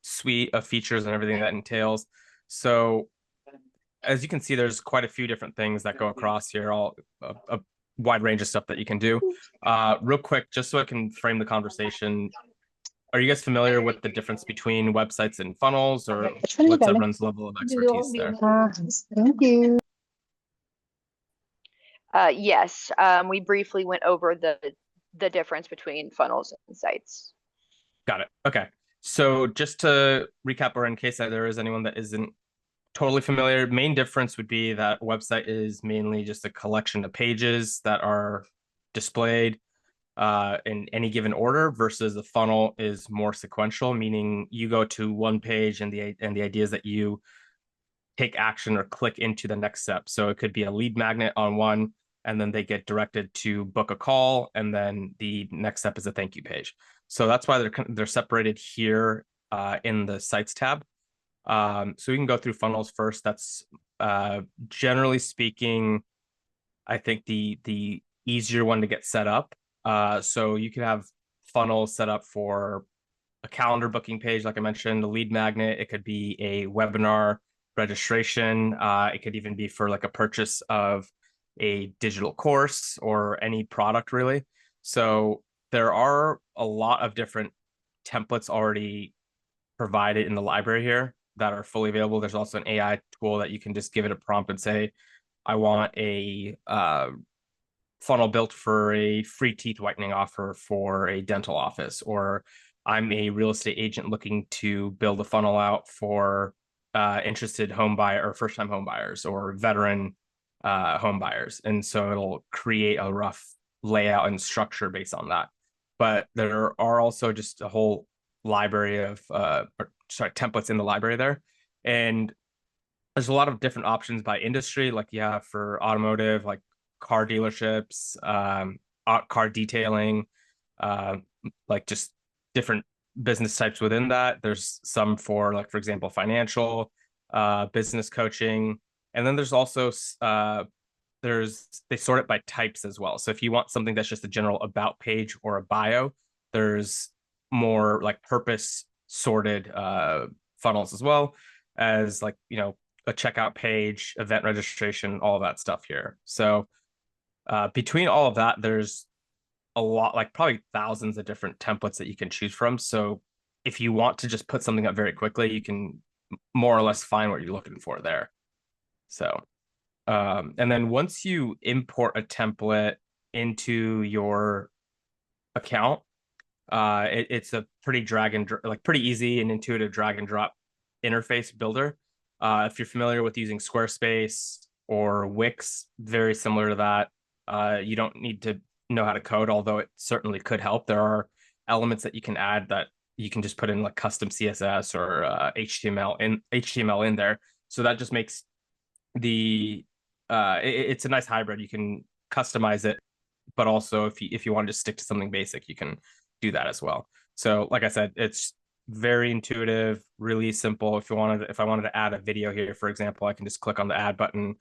suite of features and everything that entails. So as you can see, there's quite a few different things that go across here, all a wide range of stuff that you can do. Real quick, just so I can frame the conversation, are you guys familiar with the difference between websites and funnels, or what's everyone's level of expertise there? Thank you. Yes, we briefly went over the difference between funnels and sites. Got it. Okay. So just to recap, or in case that there is anyone that isn't totally familiar, main difference would be that a website is mainly just a collection of pages that are displayed in any given order, versus the funnel is more sequential, meaning you go to one page and the idea is that you take action or click into the next step. So it could be a lead magnet on one, and then they get directed to book a call, and then the next step is a thank you page. So that's why they're separated here in the sites tab. So we can go through funnels first. That's generally speaking, I think the easier one to get set up. So you can have funnels set up for a calendar booking page, like I mentioned, a lead magnet. It could be a webinar registration. It could even be for like a purchase of a digital course or any product, really. So there are a lot of different templates already provided in the library here that are fully available. There's also an AI tool that you can just give it a prompt and say, I want a funnel built for a free teeth whitening offer for a dental office, or I'm a real estate agent looking to build a funnel out for interested home buyer or first time home buyers or veteran home buyers. And so it'll create a rough layout and structure based on that. But there are also just a whole library of templates in the library there. And there's a lot of different options by industry, like you have for automotive, like car dealerships, car detailing, like just different business types within that. There's some for, like, for example, financial, business coaching. And then there's also they sort it by types as well. So if you want something that's just a general about page or a bio, there's more like purpose sorted funnels, as well as, like, a checkout page, event registration, all of that stuff here. So between all of that, there's a lot, like probably thousands of different templates that you can choose from. So if you want to just put something up very quickly, you can more or less find what you're looking for there. So and then once you import a template into your account, it's a pretty pretty easy and intuitive drag and drop interface builder. If you're familiar with using Squarespace or Wix, very similar to that. You don't need to know how to code, although it certainly could help. There are elements that you can add that you can just put in, like custom CSS or HTML in there. So that just makes it's a nice hybrid. You can customize it, but also if you want to just stick to something basic, you can do that as well. So like I said, it's very intuitive, really simple. If I wanted to add a video here, for example, I can just click on the add button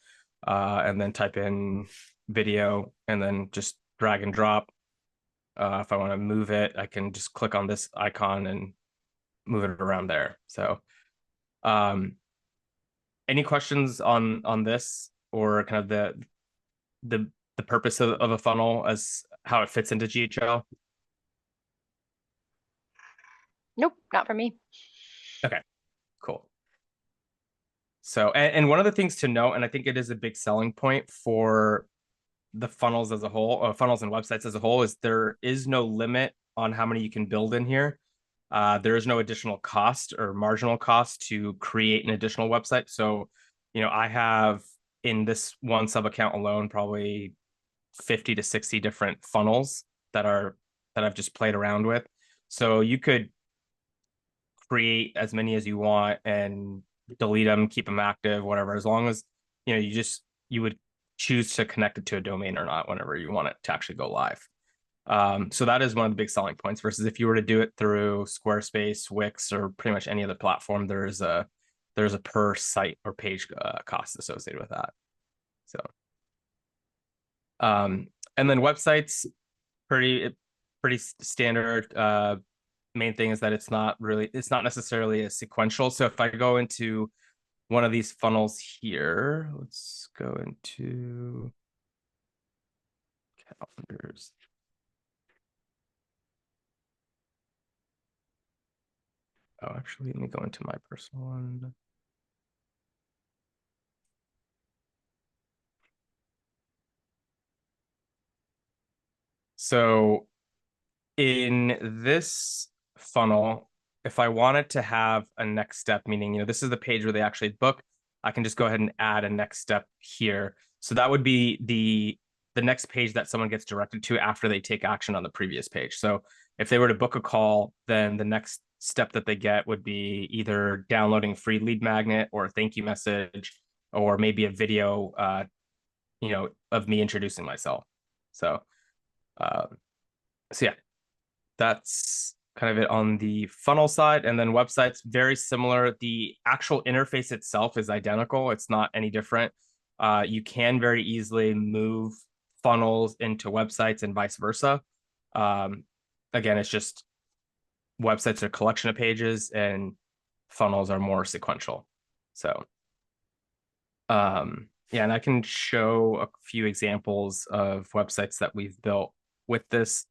and then type in video and then just drag and drop. If I want to move it, I can just click on this icon and move it around there. So any questions on this, or kind of the purpose of a funnel as how it fits into GHL? Nope, not for me. Okay, cool. So, and one of the things to note, and I think it is a big selling point for the funnels as a whole, or funnels and websites as a whole, is there is no limit on how many you can build in here. There is no additional cost or marginal cost to create an additional website. So, I have in this one sub account alone probably 50 to 60 different funnels that I've just played around with. So you could create as many as you want and delete them, keep them active, whatever, as long as you would choose to connect it to a domain or not whenever you want it to actually go live. So that is one of the big selling points, versus if you were to do it through Squarespace, Wix, or pretty much any other platform, there's a per site or page cost associated with that. So and then websites, pretty standard. main thing is that it's not necessarily a sequential. So if I go into one of these funnels here, let's go into calendars. Oh, actually, let me go into my personal one. So in this funnel, if I wanted to have a next step, meaning, this is the page where they actually book, I can just go ahead and add a next step here. So that would be the next page that someone gets directed to after they take action on the previous page. So if they were to book a call, then the next step that they get would be either downloading a free lead magnet or a thank you message, or maybe a video, of me introducing myself. So, yeah, that's kind of it on the funnel side. And then websites, very similar. The actual interface itself is identical. It's not any different. You can very easily move funnels into websites and vice versa. Again, it's just websites are a collection of pages and funnels are more sequential. So, yeah, and I can show a few examples of websites that we've built with this.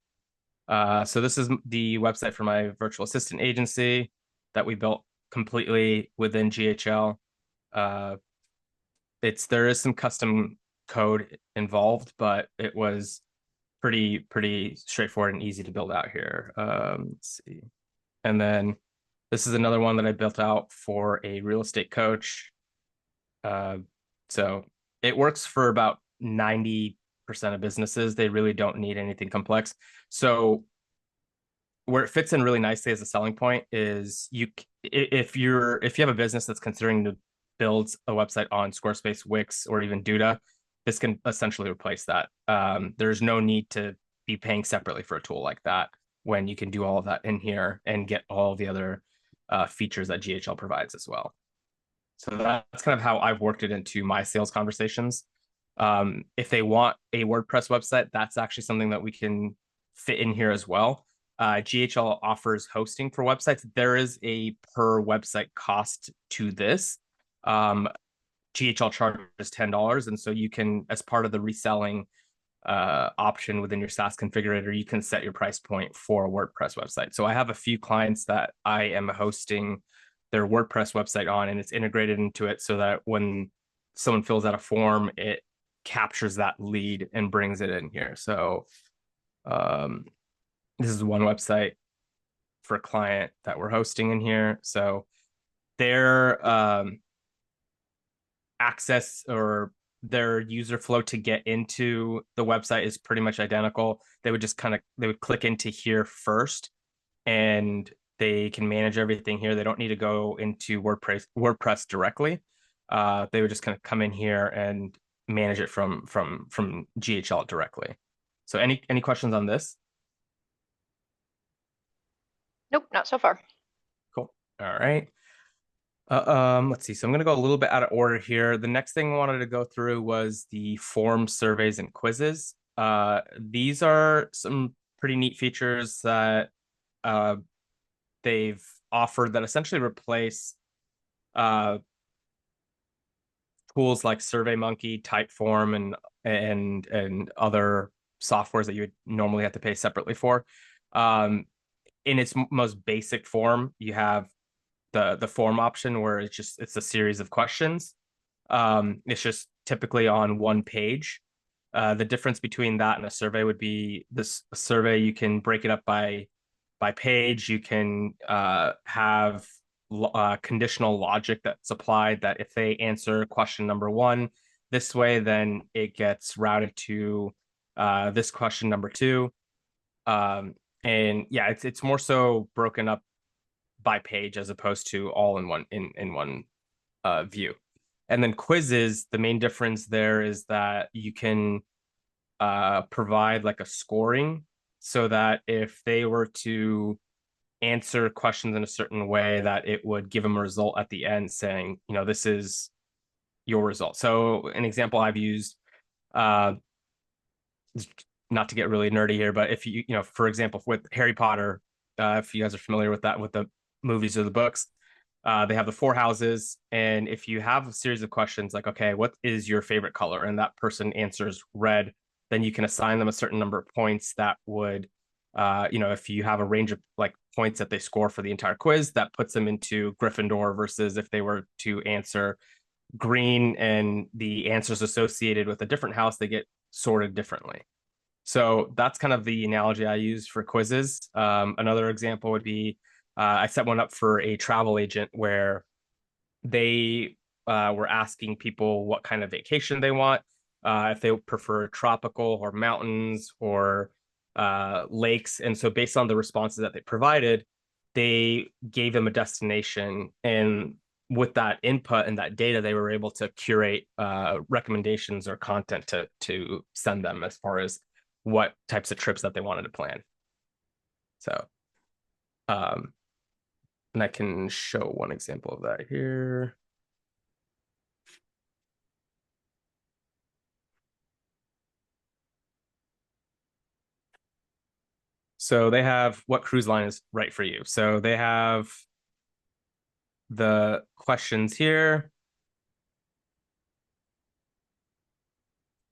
So this is the website for my virtual assistant agency that we built completely within GHL. There is some custom code involved, but it was pretty straightforward and easy to build out here. Let's see. And then this is another one that I built out for a real estate coach. So it works for about 90% of businesses. They really don't need anything complex. So where it fits in really nicely as a selling point is if you have a business that's considering to build a website on Squarespace, Wix, or even Duda, this can essentially replace that. There's no need to be paying separately for a tool like that when you can do all of that in here and get all the other features that GHL provides as well. So that's kind of how I've worked it into my sales conversations. If they want a WordPress website, that's actually something that we can fit in here as well. GHL offers hosting for websites. There is a per website cost to this. GHL charges $10. And so you can, as part of the reselling option within your SaaS configurator, you can set your price point for a WordPress website. So I have a few clients that I am hosting their WordPress website on, and it's integrated into it so that when someone fills out a form, it captures that lead and brings it in here. So this is one website for a client that we're hosting in here. So their access or their user flow to get into the website is pretty much identical. They would just they would click into here first, and they can manage everything here. They don't need to go into WordPress directly. They would just kind of come in here and manage it from GHL directly. So any questions on this? Nope, not so far. Cool. All right. Let's see. So I'm going to go a little bit out of order here. The next thing I wanted to go through was the form surveys and quizzes. These are some pretty neat features that they've offered that essentially replace tools like SurveyMonkey, Typeform, and other softwares that you would normally have to pay separately for. In its most basic form, you have the form option where it's a series of questions. It's just typically on one page. The difference between that and a survey would be this survey, you can break it up by page. You can have conditional logic that's applied, that if they answer question number 1 this way, then it gets routed to this question number 2. And yeah, it's more so broken up by page as opposed to all in one view. And then quizzes, the main difference there is that you can provide like a scoring, so that if they were to answer questions in a certain way, that it would give them a result at the end saying, this is your result. So an example I've used, not to get really nerdy here, but if for example, with Harry Potter, if you guys are familiar with that, with the movies or the books. They have the four houses, and if you have a series of questions like, okay, what is your favorite color? And that person answers red, then you can assign them a certain number of points that would, if you have a range of like points that they score for the entire quiz, that puts them into Gryffindor versus if they were to answer green and the answers associated with a different house, they get sorted differently. So that's kind of the analogy I use for quizzes. Another example would be I set one up for a travel agent where they were asking people what kind of vacation they want, if they prefer tropical or mountains or lakes. And so based on the responses that they provided, they gave them a destination. And with that input and that data, they were able to curate recommendations or content to send them as far as what types of trips that they wanted to plan. So, and I can show one example of that here. So they have what cruise line is right for you. So they have the questions here.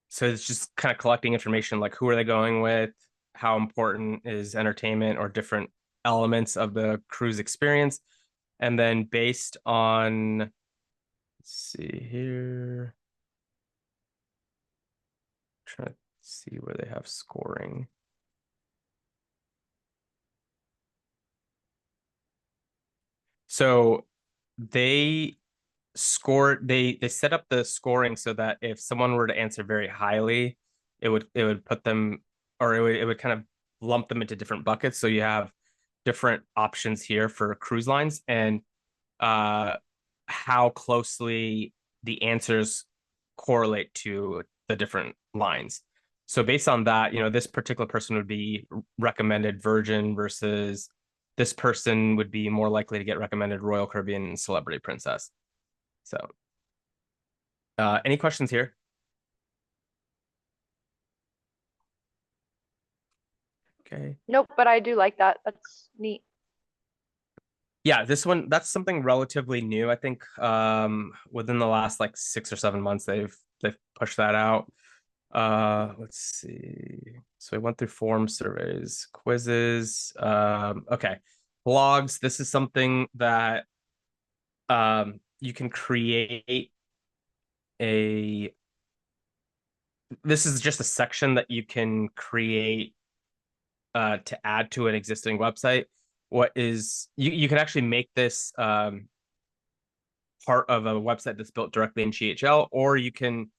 So it's just kind of collecting information like who are they going with, how important is entertainment or different elements of the cruise experience. And then based on, let's see here, trying to see where they have scoring. So they set up the scoring so that if someone were to answer very highly, it would put them, or it would kind of lump them into different buckets. So you have different options here for cruise lines and how closely the answers correlate to the different lines. So based on that, this particular person would be recommended Virgin versus this person would be more likely to get recommended Royal Caribbean and Celebrity Princess. So, any questions here? Okay. Nope, but I do like that. That's neat. Yeah, this one, that's something relatively new. I think within the last like 6 or 7 months they've pushed that out. Let's see. So we went through form surveys, quizzes. Okay. Blogs. This is something that you can create this is just a section that you can create to add to an existing website. You can actually make this part of a website that's built directly in GHL, or you can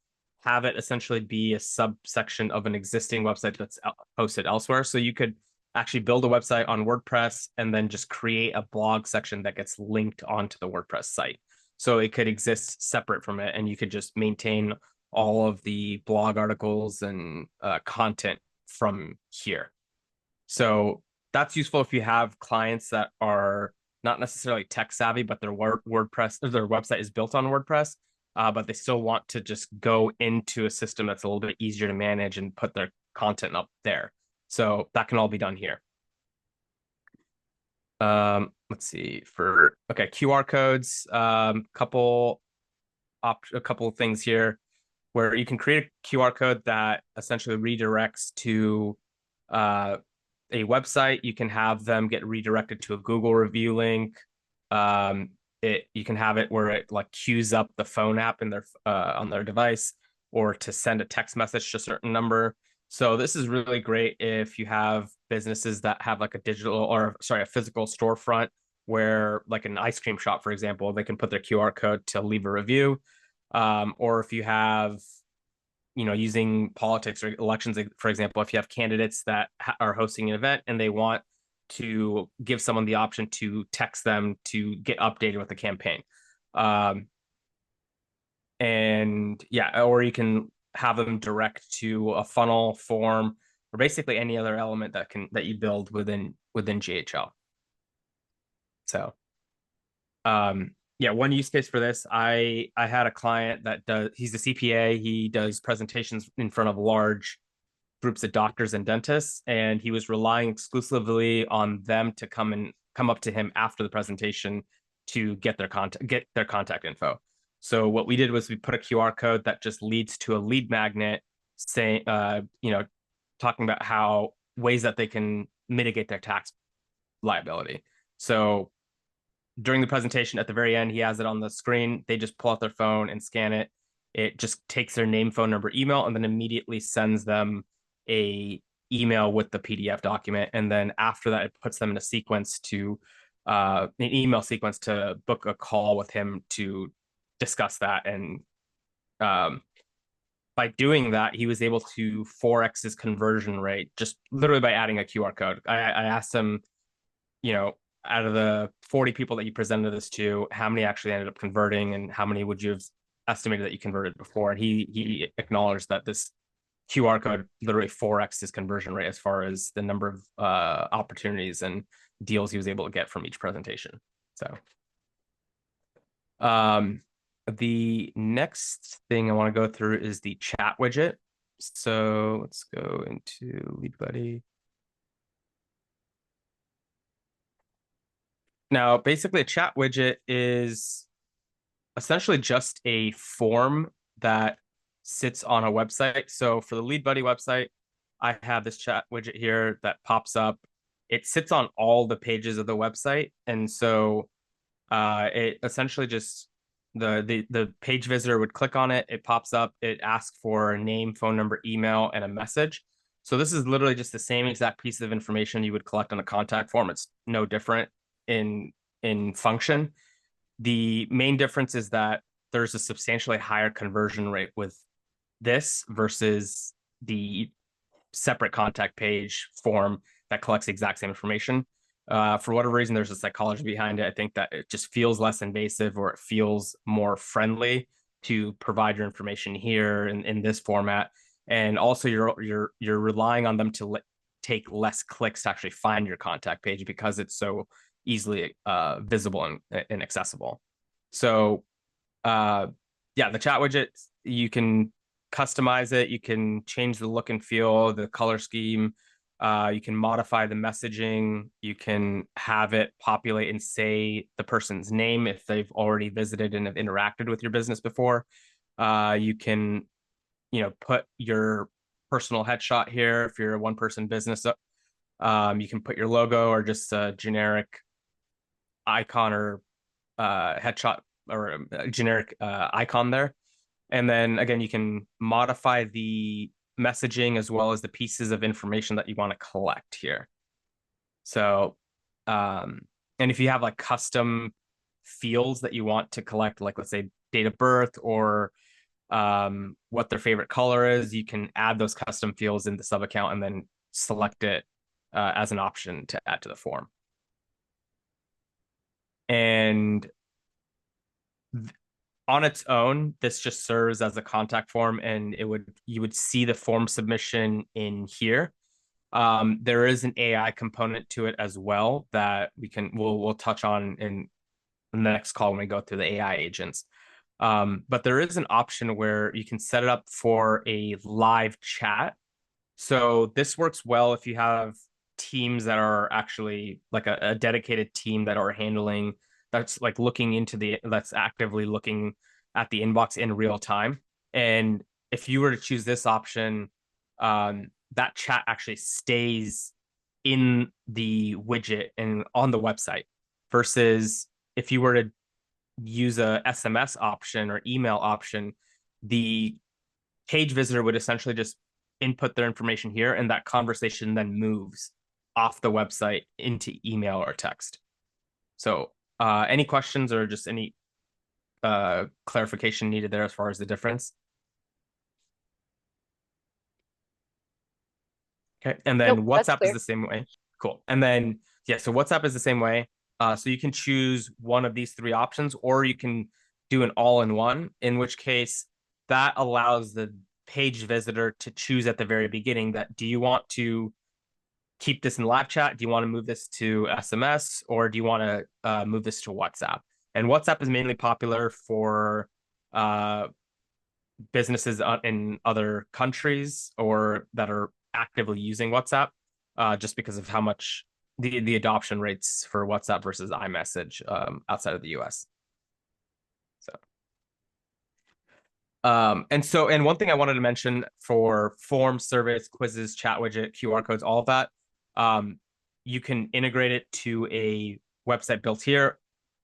have it essentially be a subsection of an existing website that's hosted elsewhere. So you could actually build a website on WordPress and then just create a blog section that gets linked onto the WordPress site. So it could exist separate from it, and you could just maintain all of the blog articles and content from here. So that's useful if you have clients that are not necessarily tech savvy, but their WordPress, their website is built on WordPress, but they still want to just go into a system that's a little bit easier to manage and put their content up there. So that can all be done here. Let's see okay, QR codes, a couple of things here where you can create a QR code that essentially redirects to a website. You can have them get redirected to a Google review link. You can have it where it like queues up the phone app in their on their device, or to send a text message to a certain number. So this is really great if you have businesses that have like a physical storefront where, like an ice cream shop, for example, they can put their QR code to leave a review. Or if you have, using politics or elections, for example, if you have candidates that are hosting an event and they want to give someone the option to text them to get updated with the campaign. And yeah, or you can have them direct to a funnel, form, or basically any other element that you build within GHL. So yeah, one use case for this, I had a client that he's a CPA, he does presentations in front of large groups of doctors and dentists, and he was relying exclusively on them to come up to him after the presentation to get their contact info. So what we did was we put a QR code that just leads to a lead magnet saying, talking about how ways that they can mitigate their tax liability. So during the presentation, at the very end, he has it on the screen. They just pull out their phone and scan it. It just takes their name, phone number, email, and then immediately sends them a email with the PDF document. And then after that, it puts them in a sequence to an email sequence to book a call with him to discuss that. And by doing that, he was able to 4x his conversion rate just literally by adding a QR code. I asked him, out of the 40 people that you presented this to, how many actually ended up converting and how many would you have estimated that you converted before? And he acknowledged that this QR code literally 4x his conversion rate as far as the number of opportunities and deals he was able to get from each presentation. So the next thing I want to go through is the chat widget. So let's go into Lead Buddy. Now, basically, a chat widget is essentially just a form that sits on a website. So for the Lead Buddy website, I have this chat widget here that pops up. It sits on all the pages of the website. And so it essentially just the page visitor would click on it. It pops up. It asks for a name, phone number, email, and a message. So this is literally just the same exact piece of information you would collect on a contact form. It's no different in function. The main difference is that there's a substantially higher conversion rate with this versus the separate contact page form that collects the exact same information. For whatever reason, there's a psychology behind it. I think that it just feels less invasive, or it feels more friendly to provide your information here in this format. And also you're relying on them to take less clicks to actually find your contact page because it's so easily visible and accessible. So the chat widget, you can customize it. You can change the look and feel, the color scheme. You can modify the messaging. You can have it populate and say the person's name if they've already visited and have interacted with your business before. You can, put your personal headshot here if you're a one-person business. You can put your logo or just a generic icon or headshot or a generic icon there. And then again, you can modify the messaging as well as the pieces of information that you want to collect here. So, and if you have like custom fields that you want to collect, like let's say date of birth or what their favorite color is, you can add those custom fields in the sub account and then select it as an option to add to the form. And on its own, this just serves as a contact form, and you would see the form submission in here. There is an AI component to it as well that we'll touch on in the next call when we go through the AI agents. But there is an option where you can set it up for a live chat. So this works well if you have teams that are actually like a dedicated team that are handling that's actively looking at the inbox in real time. And if you were to choose this option, that chat actually stays in the widget and on the website versus if you were to use a SMS option or email option, the page visitor would essentially just input their information here, and that conversation then moves off the website into email or text. So any questions or just any clarification needed there as far as the difference? Okay, and then Nope, WhatsApp is the same way. Cool. And then, so WhatsApp is the same way. So you can choose one of these three options, or you can do an all-in-one, in which case that allows the page visitor to choose at the very beginning that, do you want to keep this in live chat? Do you want to move this to SMS, or do you want to move this to WhatsApp? And WhatsApp is mainly popular for businesses in other countries or that are actively using WhatsApp, just because of how much the adoption rates for WhatsApp versus iMessage outside of the US. So. And one thing I wanted to mention for forms, surveys, quizzes, chat widget, QR codes, all of that, you can integrate it to a website built here,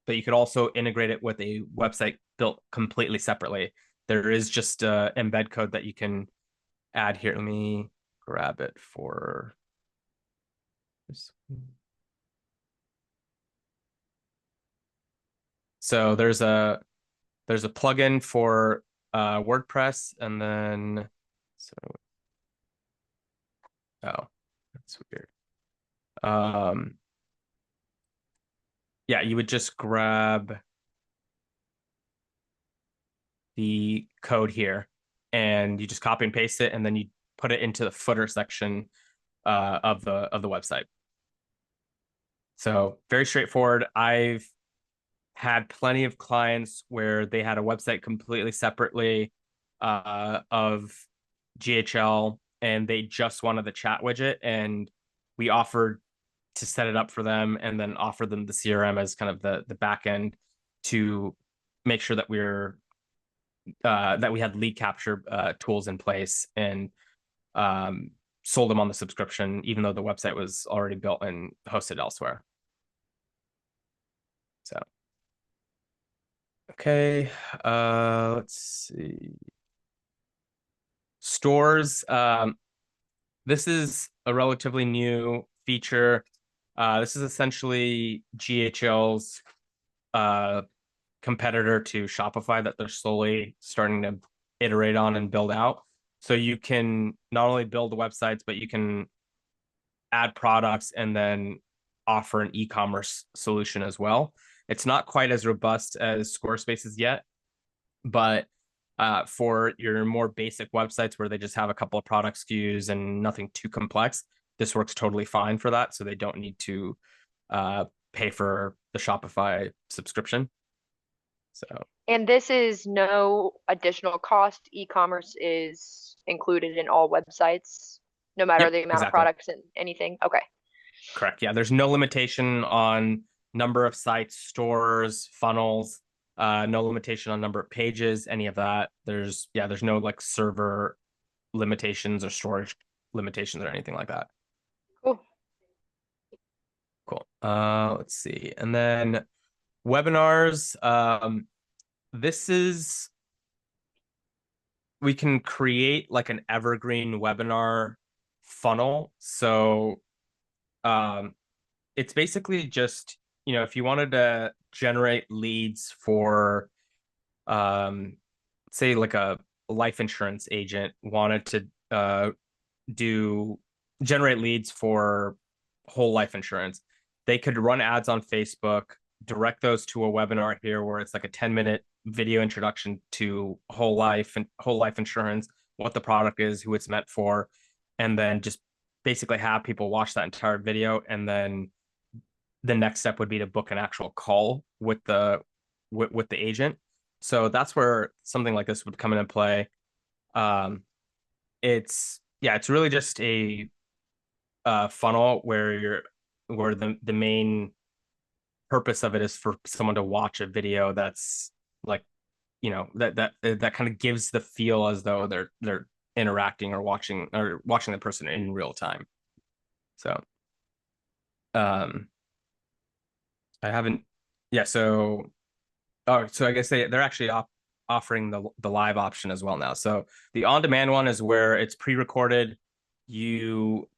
but you could also integrate it with a website built completely separately. There is just a embed code that you can add here. Let me grab it for this. So there's a plugin for WordPress, and then oh, that's weird. Yeah, you would just grab the code here, and you just copy and paste it, and then you put it into the footer section of the website. So very straightforward. I've had plenty of clients where they had a website completely separately of GHL, and they just wanted the chat widget, and we offered to set it up for them and then offer them the CRM as kind of the back end to make sure that that we had lead capture tools in place, and sold them on the subscription, even though the website was already built and hosted elsewhere. So, okay, let's see. Stores. This is a relatively new feature. This is essentially GHL's competitor to Shopify that they're slowly starting to iterate on and build out. So you can not only build the websites, but you can add products and then offer an e-commerce solution as well. It's not quite as robust as Squarespace is yet, but for your more basic websites where they just have a couple of product SKUs and nothing too complex, this works totally fine for that. So they don't need to pay for the Shopify subscription. So. And this is no additional cost. E-commerce is included in all websites, no matter the amount of products and anything. Okay. Correct. Yeah, there's no limitation on number of sites, stores, funnels, no limitation on number of pages, any of that. There's no like server limitations or storage limitations or anything like that. Cool. Let's see. And then webinars. This is, we can create like an evergreen webinar funnel. So it's basically just, if you wanted to generate leads for say like a life insurance agent wanted to generate leads for whole life insurance, they could run ads on Facebook, direct those to a webinar here where it's like a 10-minute video introduction to whole life insurance, what the product is, who it's meant for, and then just basically have people watch that entire video. And then the next step would be to book an actual call with the agent. So that's where something like this would come into play. It's really just a funnel where the main purpose of it is for someone to watch a video that's like, that kind of gives the feel as though they're interacting or watching the person in real time. So I haven't, so I guess they're actually offering the live option as well now. So the on-demand one is where it's pre-recorded. You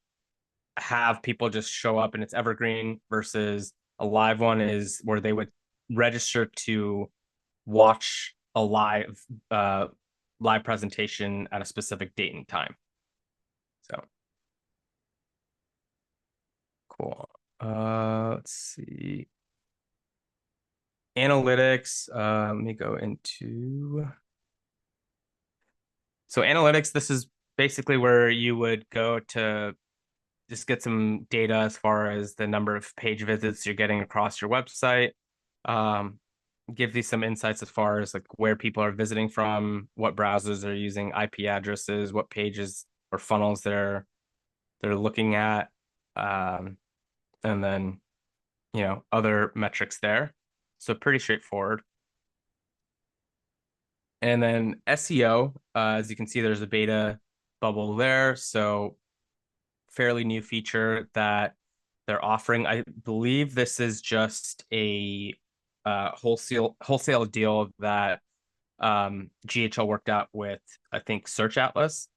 have people just show up and it's evergreen, versus a live one is where they would register to watch a live presentation at a specific date and time. So cool. Let's see. Analytics. Let me go into. So analytics, this is basically where you would go to just get some data as far as the number of page visits you're getting across your website. Give you some insights as far as like where people are visiting from, what browsers are using, IP addresses, what pages or funnels they're they're looking at, and then, other metrics there. So pretty straightforward. And then SEO, as you can see, there's a beta bubble there. So fairly new feature that they're offering. I believe this is just a wholesale deal that GHL worked out with, I think, Search Atlas.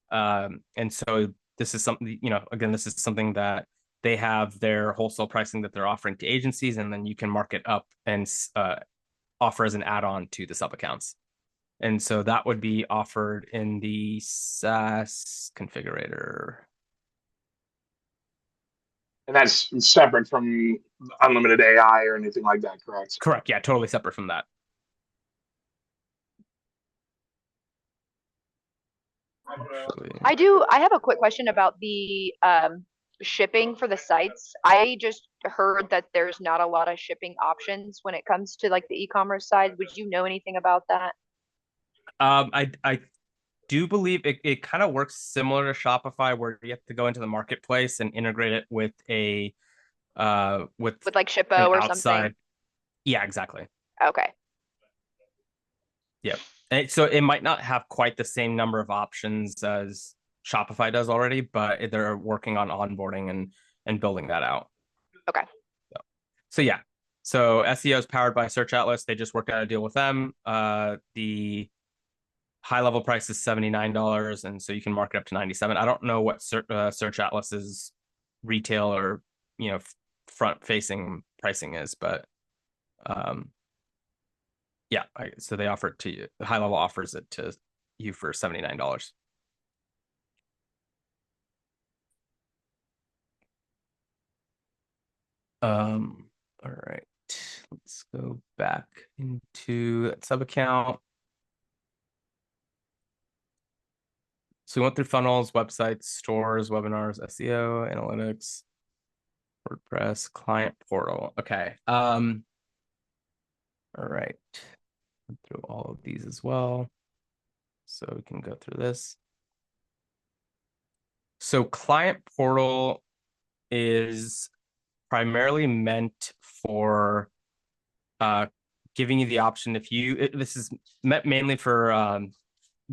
And so this is something, again, this is something that they have their wholesale pricing that they're offering to agencies, and then you can mark it up and offer as an add-on to the sub accounts. And so that would be offered in the SaaS configurator. And that's separate from unlimited AI or anything like that, correct? Correct. Yeah, totally separate from that. I have a quick question about the shipping for the sites. I just heard that there's not a lot of shipping options when it comes to like the e-commerce side. Would you know anything about that? I do believe it kind of works similar to Shopify, where you have to go into the marketplace and integrate it with a with like Shippo or outside. something. Yeah, exactly. Okay. Yeah. And so it might not have quite the same number of options as Shopify does already, but they're working on onboarding and building that out. Okay. So yeah. So SEO is powered by Search Atlas. They just worked out a deal with them. The high level price is $79, and so you can mark it up to 97. I don't know what Search Atlas's retail or front facing pricing is, but yeah, so they offer it to you. High level offers it to you for $79. All right, let's go back into that sub account. So we went through funnels, websites, stores, webinars, SEO, analytics, WordPress, client portal. Okay. All right. Went through all of these as well. So we can go through this. So client portal is primarily meant for giving you the option this is meant mainly for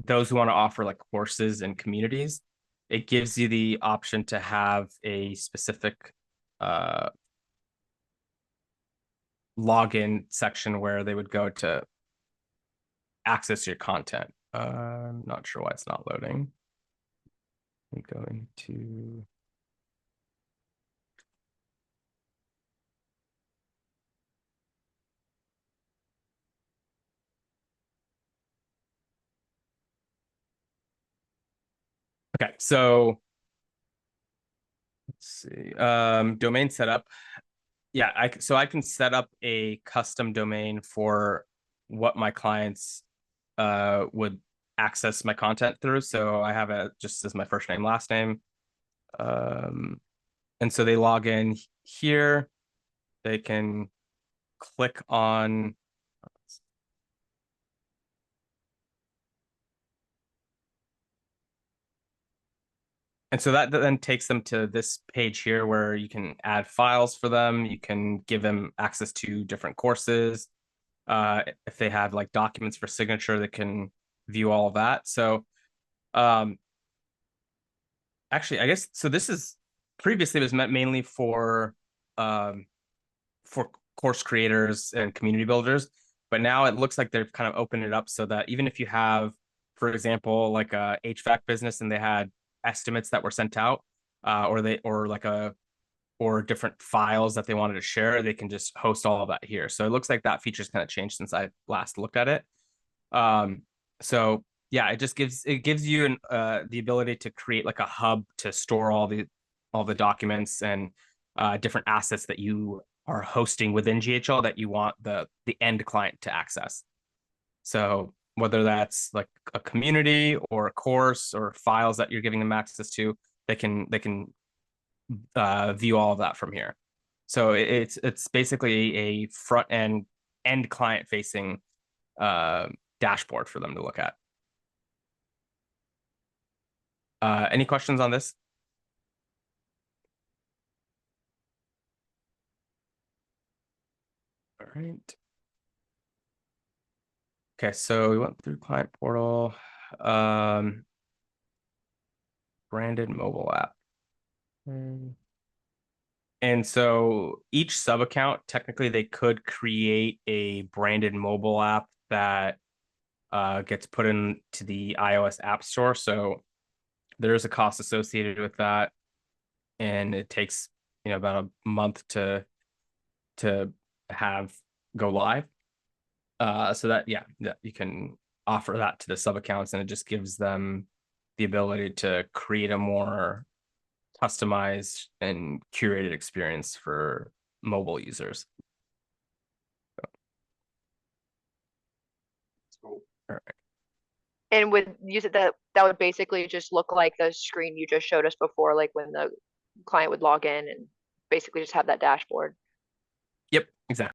those who want to offer like courses and communities. It gives you the option to have a specific login section where they would go to access your content. I'm not sure why it's not loading. Let me go into okay, so let's see. Domain setup. Yeah, I can set up a custom domain for what my clients would access my content through. So I have it just as my first name, last name. And so they log in here. They can click on and so that then takes them to this page here where you can add files for them. You can give them access to different courses. If they have like documents for signature, they can view all of that. So actually, I guess so. This is previously it was meant mainly for course creators and community builders, but now it looks like they've kind of opened it up so that even if you have, for example, like a HVAC business and they had estimates that were sent out, or different files that they wanted to share, they can just host all of that here. So it looks like that feature's kind of changed since I last looked at it. So yeah, it gives you the ability to create like a hub to store all the documents and different assets that you are hosting within GHL that you want the end client to access. So whether that's like a community or a course or files that you're giving them access to, they can view all of that from here. So it's basically a front end client facing dashboard for them to look at. Any questions on this? right. Okay, so we went through client portal, branded mobile app. And so each sub account, technically, they could create a branded mobile app that gets put into the iOS App Store. So there is a cost associated with that, and it takes about a month to have go live. So that you can offer that to the sub accounts, and it just gives them the ability to create a more customized and curated experience for mobile users. So, All right. And with use it that would basically just look like the screen you just showed us before, like when the client would log in and basically just have that dashboard. Yep, exactly.